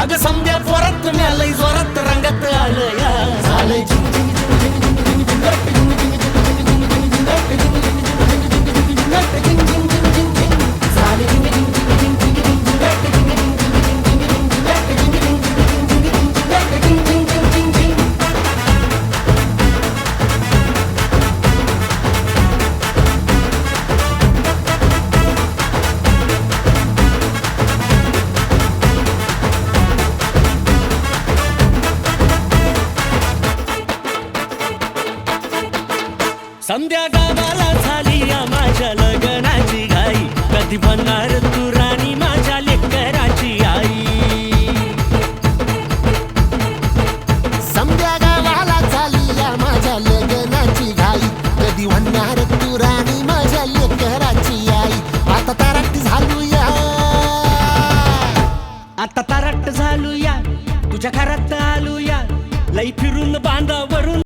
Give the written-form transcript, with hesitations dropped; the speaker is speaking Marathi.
अग समद्या जोरात मिळालंय जोरात रंगात आलं या झालंय संध्या गावाला झाली या माझ्या लग्नाची घाई कधी बनणार तू राणी माझ्या लेकराची आई समद्या गावाला झाली या माझ्या लग्नाची घाई कधी म्हणणार तू राणी माझ्या लेकराची आई आता तारट झालूया आता तारट झालूया तुझ्या घरात आलूया लई फिरून बांधावरून